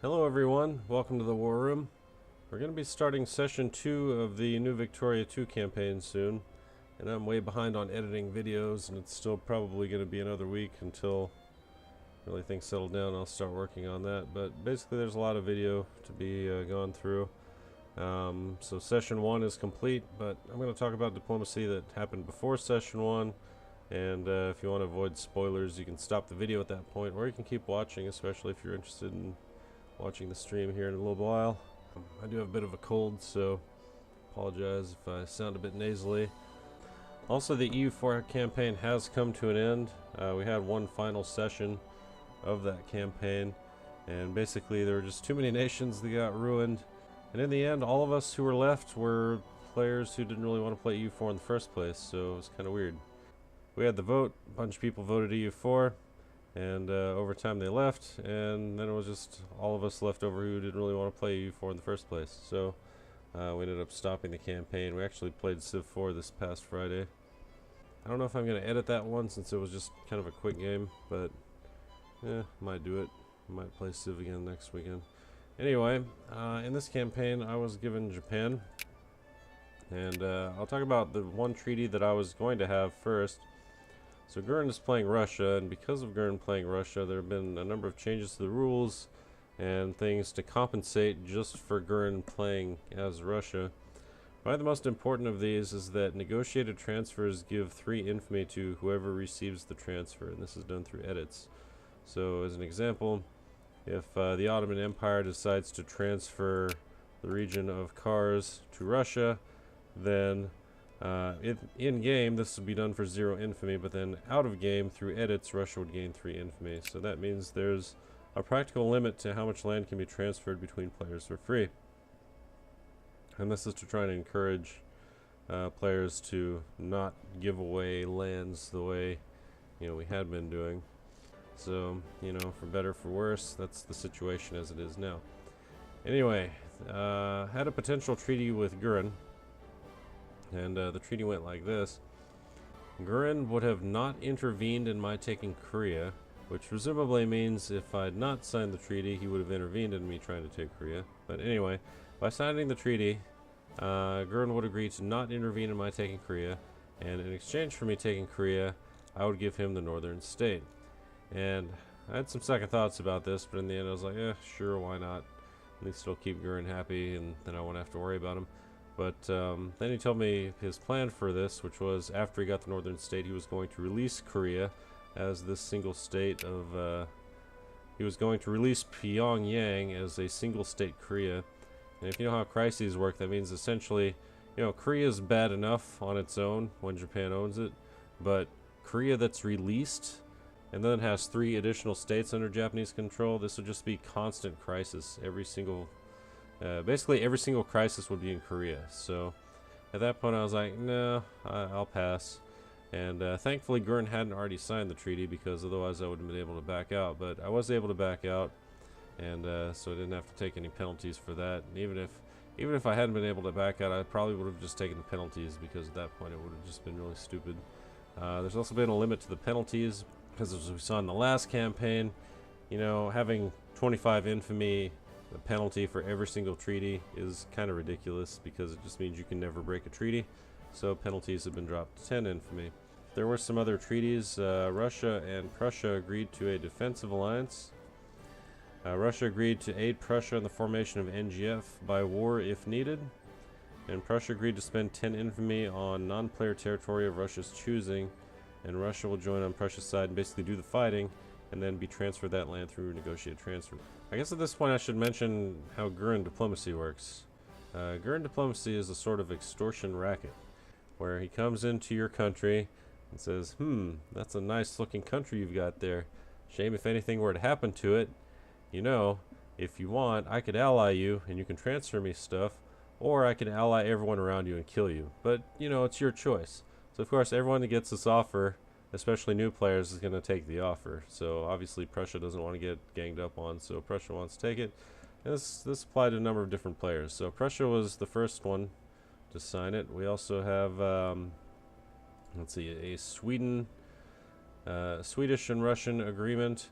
Hello everyone, welcome to the War Room. We're going to be starting session 2 of the New Victoria 2 campaign soon, and I'm way behind on editing videos, and it's still probably going to be another week until really things settle down. I'll start working on that, but basically there's a lot of video to be gone through. So session 1 is complete, but I'm going to talk about diplomacy that happened before session 1, and if you want to avoid spoilers you can stop the video at that point, or you can keep watching, especially if you're interested in watching the stream here in a little while. I do have a bit of a cold, so apologize if I sound a bit nasally. Also, the EU4 campaign has come to an end. We had one final session of that campaign, and basically there were just too many nations that got ruined, and in the end all of us who were left were players who didn't really want to play EU4 in the first place, so it was kind of weird. We had the vote, a bunch of people voted EU4, and over time they left, and then it was just all of us left over who didn't really want to play EU4 in the first place. So we ended up stopping the campaign. We actually played Civ 4 this past Friday. I don't know if I'm going to edit that one since it was just kind of a quick game, but might do it. Might play Civ again next weekend. Anyway, in this campaign I was given Japan, and I'll talk about the one treaty that I was going to have first. So Gurren is playing Russia, and because of Gurren playing Russia, there have been a number of changes to the rules and things to compensate just for Gurren playing as Russia. Probably the most important of these is that negotiated transfers give 3 infamy to whoever receives the transfer, and this is done through edits. So as an example, if the Ottoman Empire decides to transfer the region of Kars to Russia, then in game this would be done for 0 infamy, but then out of game through edits Russia would gain 3 infamy. So that means there's a practical limit to how much land can be transferred between players for free, and this is to try and encourage players to not give away lands the way we had been doing. So for better or for worse, that's the situation as it is now. Anyway, had a potential treaty with Gurren. And the treaty went like this. Gurren would have not intervened in my taking Korea, which presumably means if I had not signed the treaty, he would have intervened in me trying to take Korea. But anyway, by signing the treaty, Gurren would agree to not intervene in my taking Korea, and in exchange for me taking Korea, I would give him the northern state. And I had some second thoughts about this, but in the end I was like, sure, why not? At least it'll keep Gurren happy, and then I won't have to worry about him. But then he told me his plan for this, which was after he got the northern state, he was going to release Korea as this single state of, he was going to release Pyongyang as a single state Korea. And if you know how crises work, that means essentially, Korea is bad enough on its own when Japan owns it, but Korea that's released and then has 3 additional states under Japanese control, this would just be constant crisis. Basically every single crisis would be in Korea. So at that point I was like, no, I'll pass. And thankfully Gurren hadn't already signed the treaty, because otherwise I wouldn't have been able to back out. But I was able to back out, and so I didn't have to take any penalties for that. And even if I hadn't been able to back out, I probably would have just taken the penalties, because at that point it would have just been really stupid. There's also been a limit to the penalties, because as we saw in the last campaign, having 25 infamy, the penalty for every single treaty, is kind of ridiculous, because it just means you can never break a treaty. So penalties have been dropped to 10 infamy. There were some other treaties. Russia and Prussia agreed to a defensive alliance. Russia agreed to aid Prussia in the formation of NGF by war if needed. And Prussia agreed to spend 10 infamy on non-player territory of Russia's choosing. And Russia will join on Prussia's side and basically do the fighting, and then be transferred that land through negotiated transfer. I guess at this point I should mention how Gurren diplomacy works. Gurren diplomacy is a sort of extortion racket, where he comes into your country and says, that's a nice looking country you've got there. Shame if anything were to happen to it. If you want, I could ally you and you can transfer me stuff, or I could ally everyone around you and kill you. But, it's your choice. So of course everyone that gets this offer, especially new players, is going to take the offer. So obviously Prussia doesn't want to get ganged up on, so Prussia wants to take it. And this applied to a number of different players. So Prussia was the first one to sign it. We also have, a Swedish and Russian agreement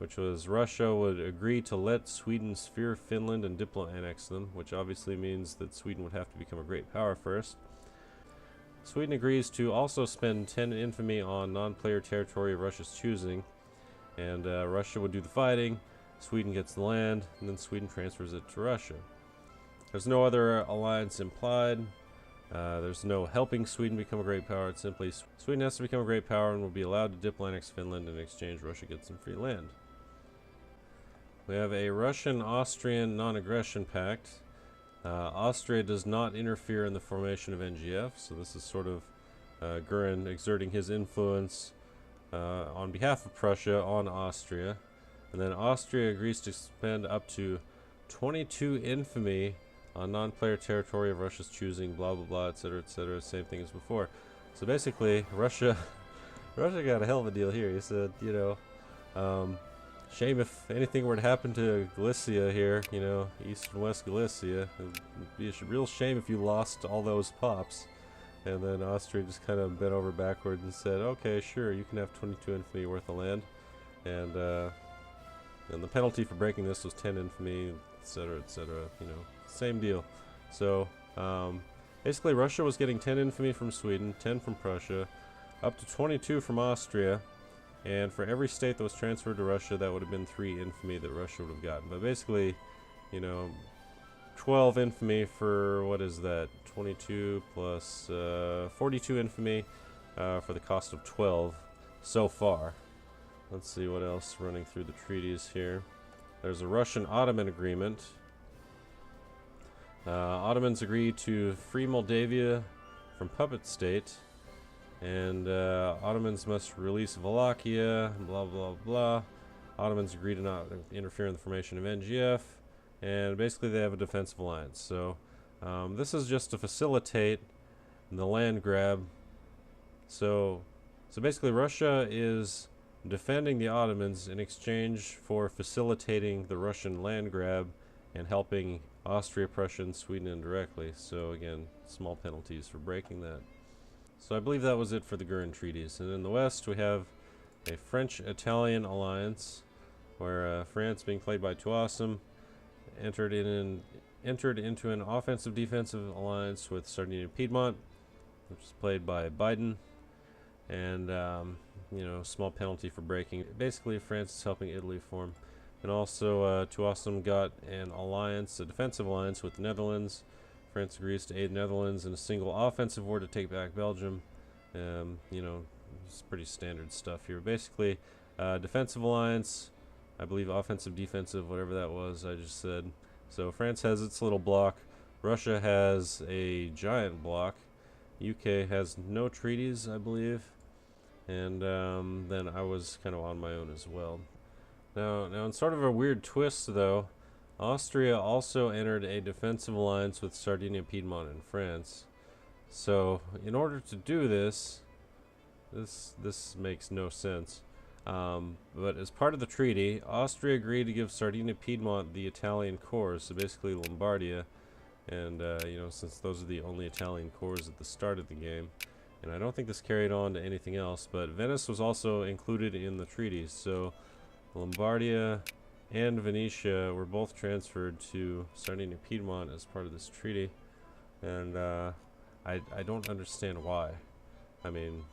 which was Russia would agree to let Sweden sphere Finland and diplo-annex them, which obviously means that Sweden would have to become a great power first. Sweden agrees to also spend 10 infamy on non-player territory of Russia's choosing, and Russia would do the fighting, Sweden gets the land, and then Sweden transfers it to Russia. There's no other alliance implied. There's no helping Sweden become a great power. It's simply Sweden has to become a great power and will be allowed to diplo-annex Finland. In exchange, Russia gets some free land. We have a Russian-Austrian non-aggression pact. Austria does not interfere in the formation of NGF, so this is sort of Göring exerting his influence on behalf of Prussia on Austria. And then Austria agrees to spend up to 22 infamy on non-player territory of Russia's choosing, blah blah blah, etc., etc. Same thing as before. So basically, Russia got a hell of a deal here. He said, shame if anything were to happen to Galicia here, East and West Galicia. It'd be a real shame if you lost all those pops. And then Austria just kind of bent over backwards and said, okay, sure, you can have 22 infamy worth of land. And the penalty for breaking this was 10 infamy, etc., etc., same deal. So basically Russia was getting 10 infamy from Sweden, 10 from Prussia, up to 22 from Austria, and for every state that was transferred to Russia, that would have been 3 infamy that Russia would have gotten. But basically, 12 infamy for, what is that, 22 plus 42 infamy for the cost of 12 so far. Let's see what else running through the treaties here. There's a Russian-Ottoman agreement. Ottomans agreed to free Moldavia from puppet state, and Ottomans must release Wallachia, blah blah blah. Ottomans agree to not interfere in the formation of NGF, and basically they have a defensive alliance. So this is just to facilitate the land grab. So basically Russia is defending the Ottomans in exchange for facilitating the Russian land grab and helping Austria, Prussia, and Sweden indirectly. So again, small penalties for breaking that. So I believe that was it for the Göring treaties. And in the West, we have a French-Italian alliance, where France, being played by Tuasim, entered into an offensive-defensive alliance with Sardinia and Piedmont, which is played by Biden. And small penalty for breaking. Basically, France is helping Italy form. And also, Tuasim got an alliance, a defensive alliance with the Netherlands. France agrees to aid the Netherlands in a single offensive war to take back Belgium. It's pretty standard stuff here. Basically, defensive alliance, I believe offensive, defensive, whatever that was I just said. So France has its little block. Russia has a giant block. UK has no treaties, I believe. And then I was kind of on my own as well. Now in sort of a weird twist, though, Austria also entered a defensive alliance with Sardinia, Piedmont, and France. So, in order to do this makes no sense. But as part of the treaty, Austria agreed to give Sardinia, Piedmont the Italian cores, so basically Lombardia. And, since those are the only Italian cores at the start of the game. And I don't think this carried on to anything else, but Venice was also included in the treaties. So Lombardia and Venetia were both transferred to Sardinia Piedmont as part of this treaty, and I don't understand why. I mean,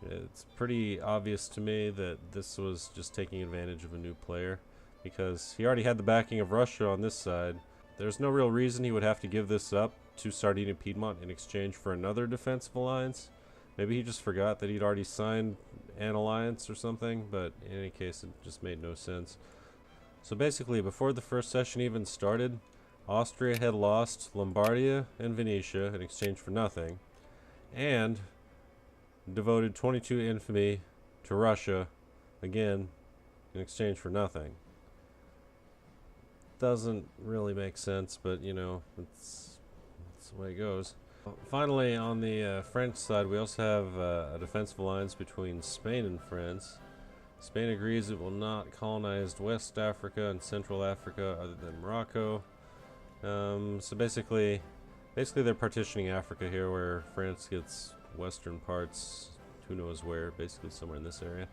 it's pretty obvious to me that this was just taking advantage of a new player, because he already had the backing of Russia on this side. There's no real reason he would have to give this up to Sardinia Piedmont in exchange for another defensive alliance. Maybe he just forgot that he'd already signed an alliance or something, but in any case, it just made no sense. So basically, before the first session even started, Austria had lost Lombardia and Venetia in exchange for nothing, and devoted 22 infamy to Russia, again, in exchange for nothing. Doesn't really make sense, but it's the way it goes. Finally, on the French side, we also have a defensive alliance between Spain and France. Spain agrees it will not colonize West Africa and Central Africa other than Morocco. So basically they're partitioning Africa here, where France gets western parts, who knows where, basically somewhere in this area.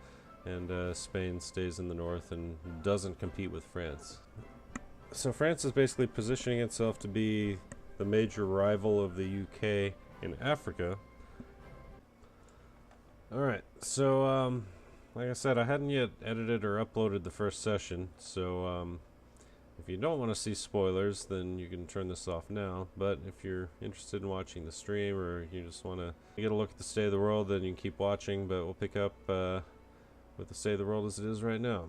and Spain stays in the north and doesn't compete with France. So France is basically positioning itself to be the major rival of the UK in Africa. Alright, so like I said, I hadn't yet edited or uploaded the first session, so if you don't want to see spoilers, then you can turn this off now. But if you're interested in watching the stream, or you just want to get a look at the state of the world, then you can keep watching. But we'll pick up with the state of the world as it is right now.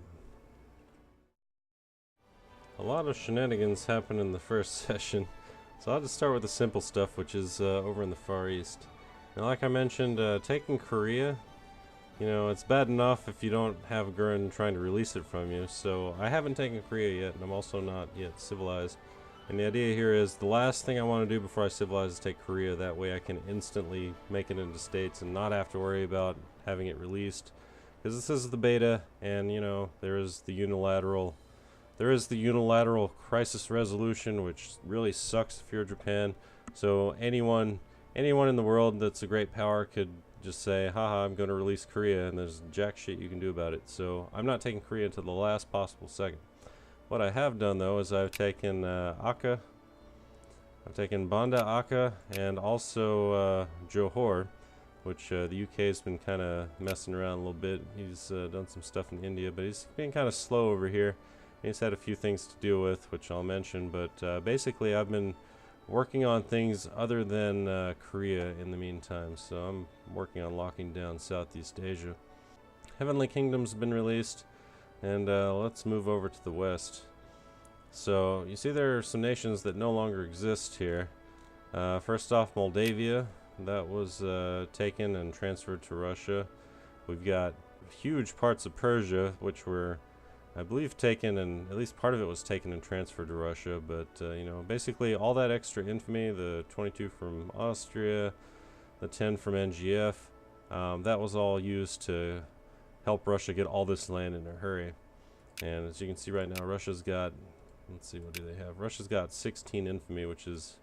A lot of shenanigans happened in the first session, so I'll just start with the simple stuff, which is over in the Far East. Now, like I mentioned, taking Korea, you know, it's bad enough if you don't have Gurren trying to release it from you. So I haven't taken Korea yet, and I'm also not yet civilized. And the idea here is the last thing I want to do before I civilize is take Korea. That way I can instantly make it into states and not have to worry about having it released. Because this is the beta, and you know, there is the unilateral crisis resolution, which really sucks if you're Japan. So anyone in the world that's a great power could just say, haha, I'm going to release Korea, and there's jack shit you can do about it. So I'm not taking Korea until the last possible second. What I have done, though, is I've taken Akka, I've taken Banda Akka, and also Johor, which the UK has been kind of messing around a little bit. He's done some stuff in India, but he's been kind of slow over here. He's had a few things to deal with, which I'll mention, but basically I've been working on things other than Korea in the meantime, so I'm working on locking down Southeast Asia. Heavenly Kingdom's been released, and let's move over to the west. So you see there are some nations that no longer exist here. First off, Moldavia, that was taken and transferred to Russia. We've got huge parts of Persia, which were, I believe, taken, and at least part of it was taken and transferred to Russia. But you know, basically all that extra infamy, the 22 from Austria, the 10 from NGF, that was all used to help Russia get all this land in a hurry. And as you can see right now, Russia's got, let's see, what do they have? Russia's got 16 infamy, which is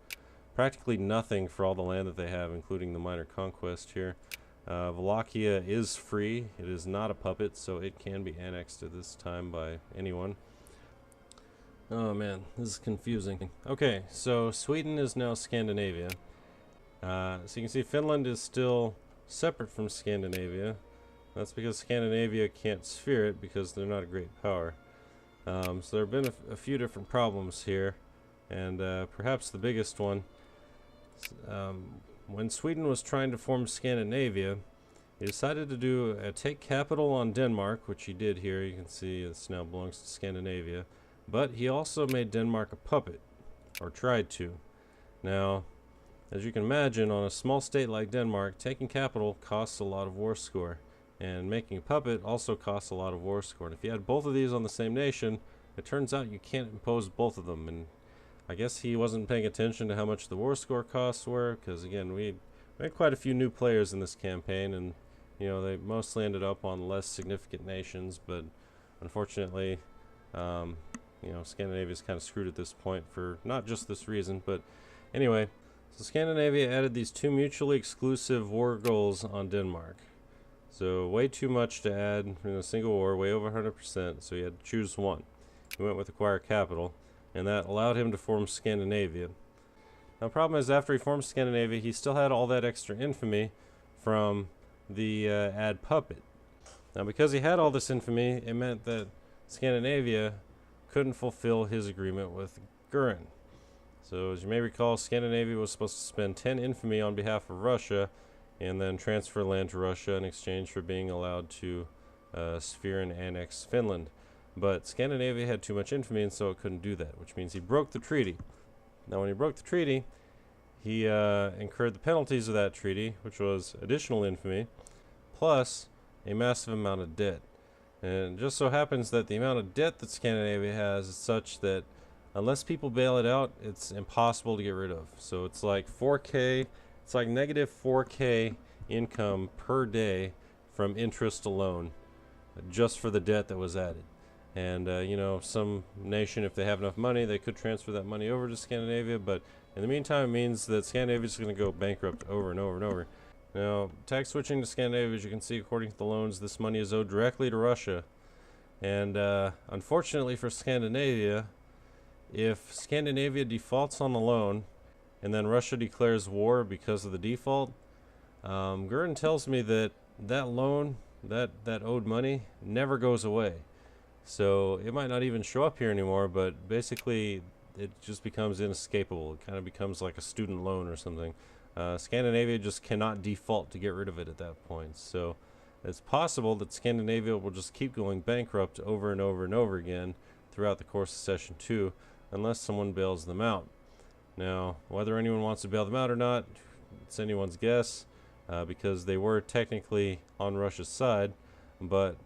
practically nothing for all the land that they have, including the minor conquest here. Wallachia is free. It is not a puppet, so it can be annexed at this time by anyone. Oh man, this is confusing. Okay, so Sweden is now Scandinavia. So you can see Finland is still separate from Scandinavia. That's because Scandinavia can't sphere it because they're not a great power. So there have been a few different problems here, and perhaps the biggest one, when Sweden was trying to form Scandinavia, he decided to do a take capital on Denmark, which he did here. You can see this now belongs to Scandinavia. But he also made Denmark a puppet, or tried to. Now, as you can imagine, on a small state like Denmark, taking capital costs a lot of war score. And making a puppet also costs a lot of war score. And if you had both of these on the same nation, it turns out you can't impose both of them. And I guess he wasn't paying attention to how much the war score costs were, because again, we had quite a few new players in this campaign, and you know, they mostly ended up on less significant nations. But unfortunately, you know, Scandinavia's kind of screwed at this point for not just this reason. But anyway, so Scandinavia added these two mutually exclusive war goals on Denmark. So way too much to add in a single war, way over 100%, so he had to choose one. He went with acquire capital, and that allowed him to form Scandinavia. Now the problem is, after he formed Scandinavia, he still had all that extra infamy from the add puppet. Now because he had all this infamy, it meant that Scandinavia couldn't fulfill his agreement with Gurren. So as you may recall, Scandinavia was supposed to spend 10 infamy on behalf of Russia, and then transfer land to Russia in exchange for being allowed to sphere and annex Finland. But Scandinavia had too much infamy, and so it couldn't do that, which means he broke the treaty. Now when he broke the treaty, he incurred the penalties of that treaty, which was additional infamy, plus a massive amount of debt. And it just so happens that the amount of debt that Scandinavia has is such that unless people bail it out, it's impossible to get rid of. So it's like 4K, it's like negative 4K income per day from interest alone, just for the debt that was added. And you know, some nation, if they have enough money, they could transfer that money over to Scandinavia, but in the meantime it means that Scandinavia is going to go bankrupt over and over and over. Now, tax switching to Scandinavia, as you can see, according to the loans, this money is owed directly to Russia. And unfortunately for Scandinavia, if Scandinavia defaults on the loan and then Russia declares war because of the default, Gurren tells me that that loan, that owed money, never goes away. So it might not even show up here anymore, but basically it just becomes inescapable. It kind of becomes like a student loan or something. Scandinavia just cannot default to get rid of it at that point. So it's possible that Scandinavia will just keep going bankrupt over and over and over again throughout the course of Session 2 unless someone bails them out. Now, whether anyone wants to bail them out or not, it's anyone's guess, because they were technically on Russia's side, but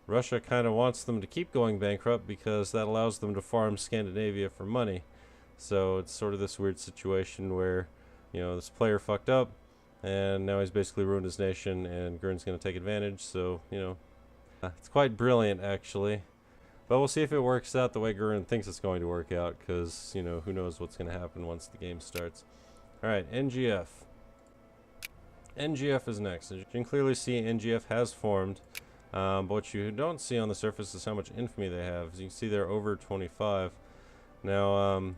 Russia kind of wants them to keep going bankrupt because that allows them to farm Scandinavia for money. So it's sort of this weird situation where, this player fucked up, and now he's basically ruined his nation, and Gurn's going to take advantage. So, it's quite brilliant, actually. But we'll see if it works out the way Gurren thinks it's going to work out, because, who knows what's going to happen once the game starts. Alright, NGF. NGF is next. As you can clearly see, NGF has formed. But what you don't see on the surface is how much infamy they have. As you can see, they're over 25. Now,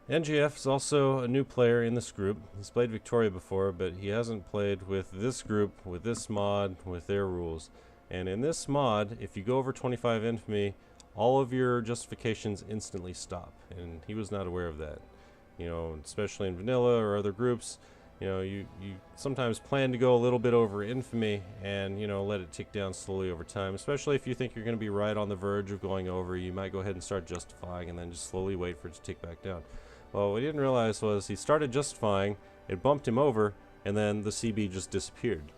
NGF is also a new player in this group. He's played Victoria before, but he hasn't played with this group, with this mod, with their rules. And in this mod, if you go over 25 infamy, all of your justifications instantly stop. And he was not aware of that. Especially in vanilla or other groups, you sometimes plan to go a little bit over infamy and, let it tick down slowly over time. Especially if you think you're going to be right on the verge of going over, you might go ahead and start justifying and then just slowly wait for it to tick back down. Well, what he didn't realize was he started justifying, it bumped him over, and then the CB just disappeared.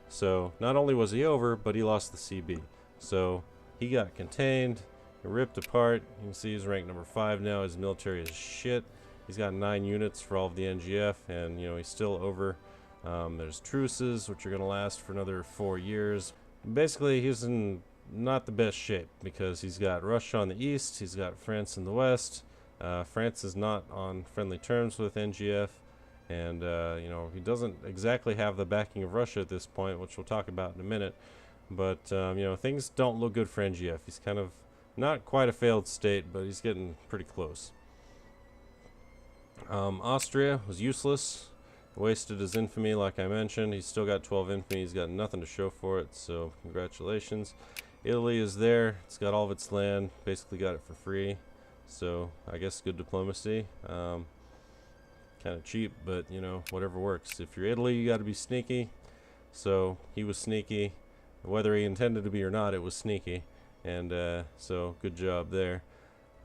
So not only was he over, but he lost the CB. So he got contained, ripped apart. You can see he's ranked number 5 now. His military is shit. He's got 9 units for all of the NGF, and he's still over. There's truces, which are going to last for another 4 years. Basically, he's in not the best shape because he's got Russia on the east, he's got France in the west. France is not on friendly terms with NGF, and he doesn't exactly have the backing of Russia at this point, which we'll talk about in a minute. But things don't look good for NGF. He's kind of not quite a failed state, but he's getting pretty close. Austria was useless, wasted his infamy like I mentioned. He's still got 12 infamy, he's got nothing to show for it, so congratulations. Italy is there, it's got all of its land, basically got it for free, so I guess good diplomacy. Kind of cheap, but whatever works. If you're Italy, you got to be sneaky, so he was sneaky. Whether he intended to be or not, it was sneaky, and so good job there.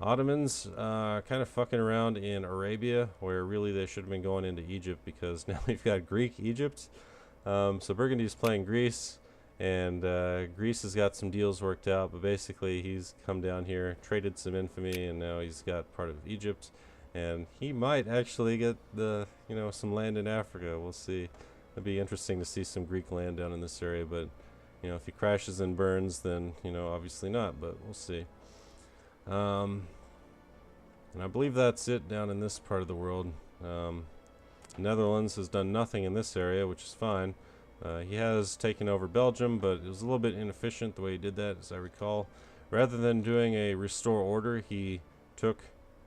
Ottomans kind of fucking around in Arabia, where really they should have been going into Egypt, because now we've got Greek Egypt. So Burgundy's playing Greece, and Greece has got some deals worked out, but basically he's come down here, traded some infamy, and now he's got part of Egypt, and he might actually get the some land in Africa. We'll see. It'd be interesting to see some Greek land down in this area, but if he crashes and burns, then obviously not, but we'll see. And I believe that's it down in this part of the world. Netherlands has done nothing in this area, which is fine. He has taken over Belgium, but it was a little bit inefficient the way he did that, as I recall. Rather than doing a restore order, he took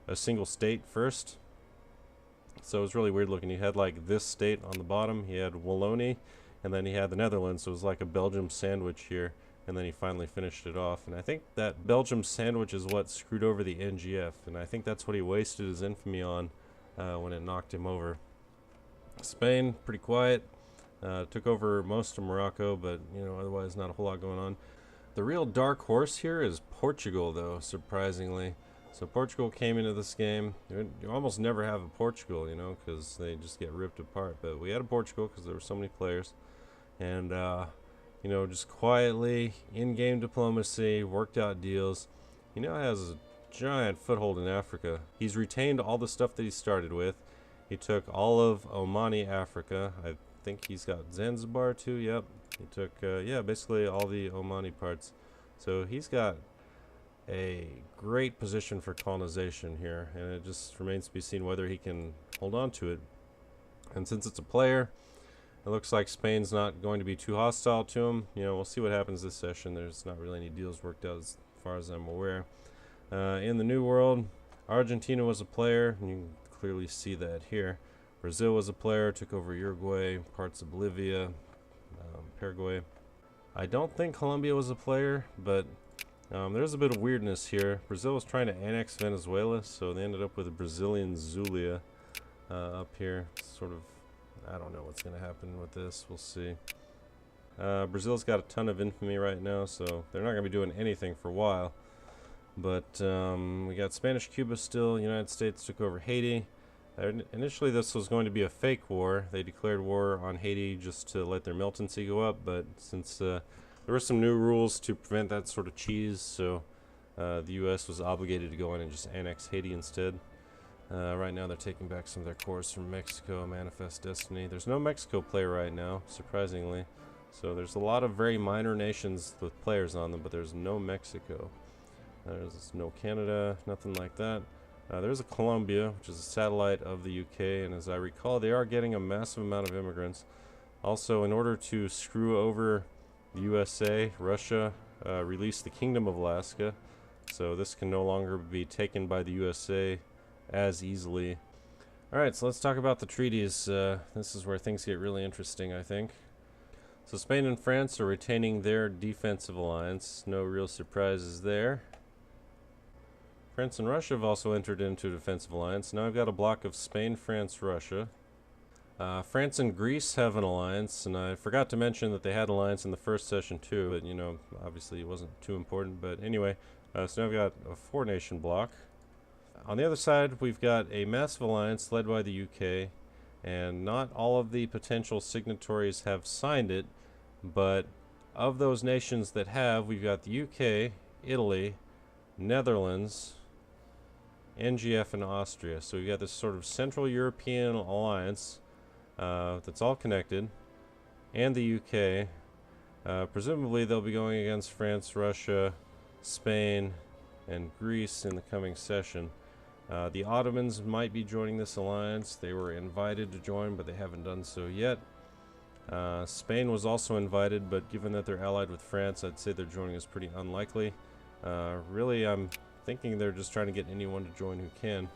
a single state first. So it was really weird looking. He had like this state on the bottom, he had Wallonie, and then he had the Netherlands, so it was like a Belgium sandwich here. And then he finally finished it off. And I think that Belgium sandwich is what screwed over the NGF. And I think that's what he wasted his infamy on when it knocked him over. Spain, pretty quiet. Took over most of Morocco, but otherwise not a whole lot going on. The real dark horse here is Portugal, though, surprisingly. So Portugal came into this game. You almost never have a Portugal, because they just get ripped apart. But we had a Portugal because there were so many players. And just quietly, in-game diplomacy, worked out deals. He now has a giant foothold in Africa. He's retained all the stuff that he started with. He took all of Omani Africa. I think he's got Zanzibar too, yep. He took, basically all the Omani parts. So he's got a great position for colonization here, and it just remains to be seen whether he can hold on to it. And since it's a player, It looks like Spain's not going to be too hostile to them. You know, we'll see what happens this session. There's not really any deals worked out as far as I'm aware. In the New World, Argentina was a player, and you can clearly see that here. Brazil was a player, took over Uruguay, parts of Bolivia, Paraguay. I don't think Colombia was a player, but there's a bit of weirdness here. Brazil was trying to annex Venezuela, so they ended up with a Brazilian Zulia up here. Sort of, I don't know what's going to happen with this. We'll see. Brazil's got a ton of infamy right now, so they're not going to be doing anything for a while. But we got Spanish Cuba still. United States took over Haiti. Initially this was going to be a fake war. They declared war on Haiti just to let their militancy go up, but since there were some new rules to prevent that sort of cheese, so the US was obligated to go in and just annex Haiti instead. Right now they're taking back some of their cores from Mexico, Manifest Destiny. There's no Mexico player right now, surprisingly. So there's a lot of very minor nations with players on them, but there's no Mexico. There's no Canada, nothing like that. There's a Colombia, which is a satellite of the UK, and as I recall, they are getting a massive amount of immigrants. Also, in order to screw over the USA, Russia released the Kingdom of Alaska, so this can no longer be taken by the USA as easily. Alright, so let's talk about the treaties. This is where things get really interesting, I think. So Spain and France are retaining their defensive alliance. No real surprises there. France and Russia have also entered into a defensive alliance. Now I've got a block of Spain, France, Russia. France and Greece have an alliance, and I forgot to mention that they had an alliance in the first session too, but you know, obviously it wasn't too important. But anyway, so now I've got a 4-nation block. On the other side, we've got a massive alliance led by the UK, and not all of the potential signatories have signed it, but of those nations that have, we've got the UK, Italy, Netherlands, NGF, and Austria. So we've got this sort of Central European alliance that's all connected, and the UK. Presumably they'll be going against France, Russia, Spain, and Greece in the coming session. The Ottomans might be joining this alliance. They were invited to join, but they haven't done so yet. Spain was also invited, but given that they're allied with France, I'd say their joining is pretty unlikely. Really, I'm thinking they're just trying to get anyone to join who can.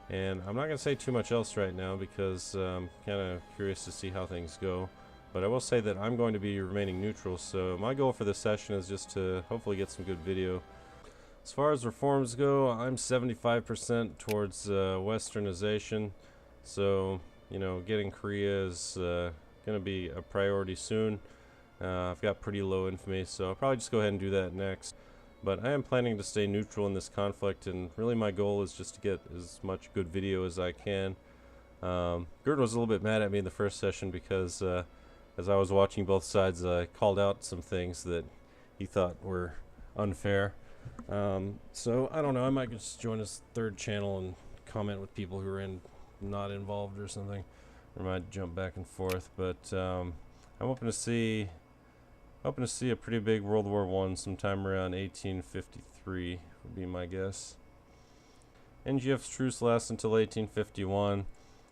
And I'm not going to say too much else right now because I'm kind of curious to see how things go. But I will say that I'm going to be remaining neutral, so my goal for this session is just to hopefully get some good video. As far as reforms go, I'm 75% towards westernization. So, you know, getting Korea is going to be a priority soon. I've got pretty low infamy, so I'll probably just go ahead and do that next. But I am planning to stay neutral in this conflict, and really my goal is just to get as much good video as I can. Gert was a little bit mad at me in the first session because as I was watching both sides, I called out some things that he thought were unfair. So I don't know, I might just join his third channel and comment with people who are not involved or something. Or might jump back and forth, but I'm hoping to see a pretty big World War I sometime around 1853 would be my guess. NGF's truce lasts until 1851,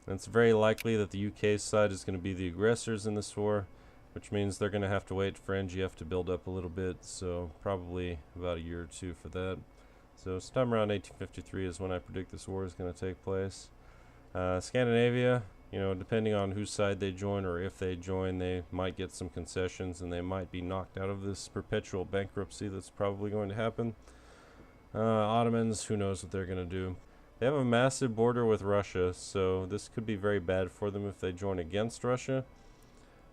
and it's very likely that the UK side is going to be the aggressors in this war, which means they're going to have to wait for NGF to build up a little bit, so probably about a year or two for that. So sometime around 1853 is when I predict this war is going to take place. Scandinavia, you know, depending on whose side they join or if they join, they might get some concessions and they might be knocked out of this perpetual bankruptcy that's probably going to happen. Ottomans, who knows what they're going to do. They have a massive border with Russia, so this could be very bad for them if they join against Russia.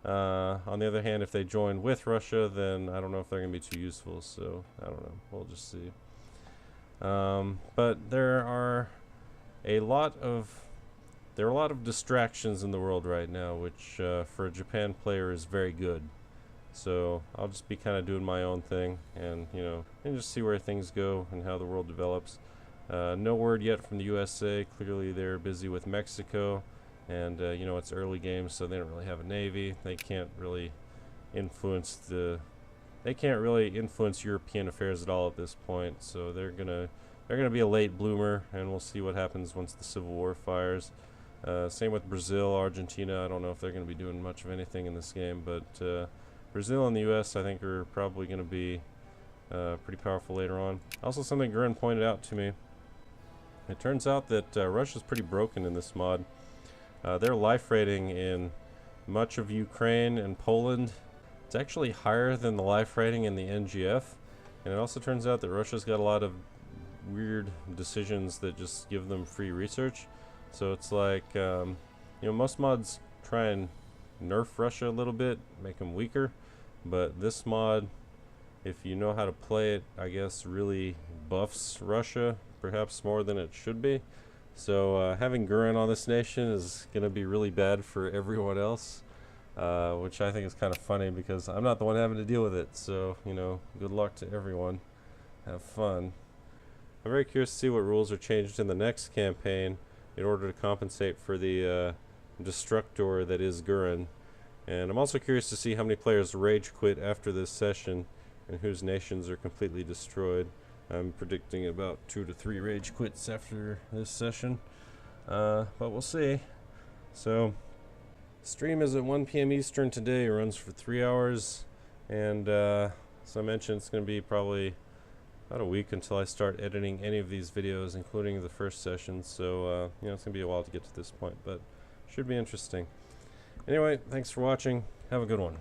On the other hand, if they join with Russia, then I don't know if they're going to be too useful, so I don't know. We'll just see. But there are a lot of distractions in the world right now, which for a Japan player is very good. So I'll just be kind of doing my own thing, and you know, and just see where things go and how the world develops. No word yet from the USA. Clearly they're busy with Mexico, and you know, it's early games, so they don't really have a navy. They can't really influence European affairs at all at this point. So they're gonna be a late bloomer, and we'll see what happens once the Civil War fires. Same with Brazil, Argentina. I don't know if they're going to be doing much of anything in this game, but Brazil and the U.S. I think are probably going to be pretty powerful later on. Also, something Gurren pointed out to me. It turns out that Russia's pretty broken in this mod. Their life rating in much of Ukraine and Poland, it's actually higher than the life rating in the NGF. And it also turns out that Russia's got a lot of weird decisions that just give them free research. So it's like, most mods try and nerf Russia a little bit, make them weaker. But this mod, if you know how to play it, I guess really buffs Russia, perhaps more than it should be. So having Gurren on this nation is going to be really bad for everyone else, which I think is kind of funny because I'm not the one having to deal with it. So, good luck to everyone. Have fun. I'm very curious to see what rules are changed in the next campaign in order to compensate for the destructor that is Gurren. And I'm also curious to see how many players rage quit after this session and whose nations are completely destroyed. I'm predicting about 2 to 3 rage quits after this session, but we'll see. So, stream is at 1 p.m. Eastern today. It runs for 3 hours, and as I mentioned, it's going to be probably about a week until I start editing any of these videos, including the first session. So, it's going to be a while to get to this point, but should be interesting. Anyway, thanks for watching. Have a good one.